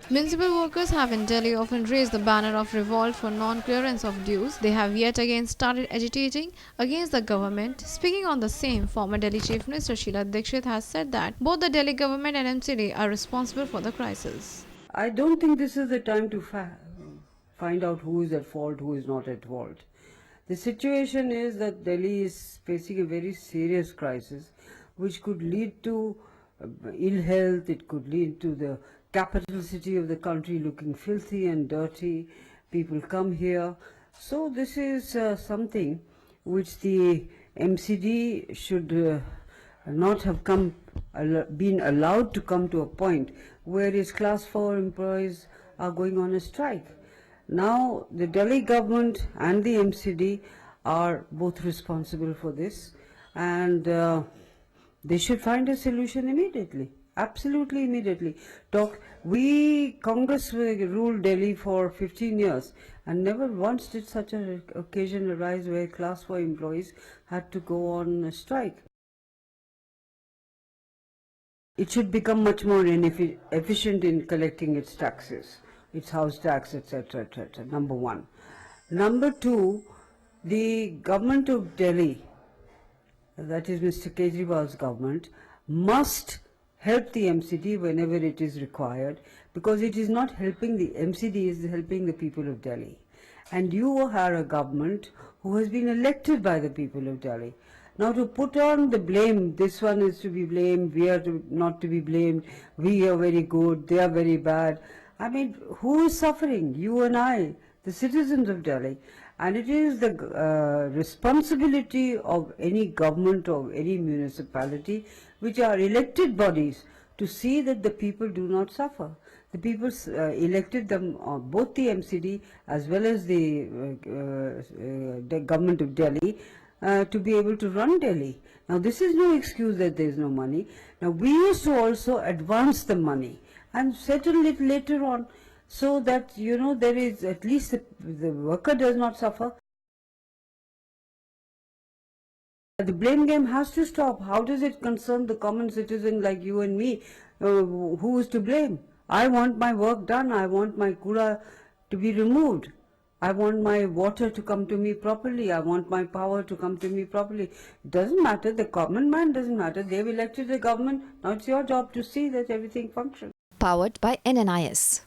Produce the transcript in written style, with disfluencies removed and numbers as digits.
Municipal workers have in Delhi often raised the banner of revolt for non-clearance of dues. They have yet again started agitating against the government. Speaking on the same, former Delhi Chief Minister Sheila Dikshit has said that both the Delhi government and MCD are responsible for the crisis. I don't think this is the time to find out who is at fault, who is not at fault. The situation is that Delhi is facing a very serious crisis which could lead to ill health, it could lead to the capital city of the country looking filthy and dirty. People come here. So this is something which the MCD should not have been allowed to come to a point where its class 4 employees are going on a strike. Now the Delhi government and the MCD are both responsible for this, and they should find a solution immediately. Absolutely immediately. Congress ruled Delhi for 15 years and never once did such an occasion arise where class 4 employees had to go on a strike. It should become much more efficient in collecting its taxes, its house tax, etc., etc., number one. Number two, the government of Delhi, that is Mr. Kejriwal's government, must help the MCD whenever it is required, because it is not helping the MCD, it is helping the people of Delhi. And you are a government who has been elected by the people of Delhi. Now to put on the blame, this one is to be blamed, we are not to be blamed, we are very good, they are very bad. I mean, who is suffering? You and I, the citizens of Delhi. And it is the responsibility of any government or any municipality, which are elected bodies, to see that the people do not suffer. The people elected them, both the MCD as well as the government of Delhi, to be able to run Delhi. Now this is no excuse that there is no money. Now we used to also advance the money and settle it later on, so that there is at least the worker does not suffer. The blame game has to stop. How does it concern the common citizen like you and me? Who is to blame? I want my work done. I want my kura to be removed. I want my water to come to me properly. I want my power to come to me properly. It doesn't matter. The common man doesn't matter. They've elected the government. Now it's your job to see that everything functions. Powered by NNIS.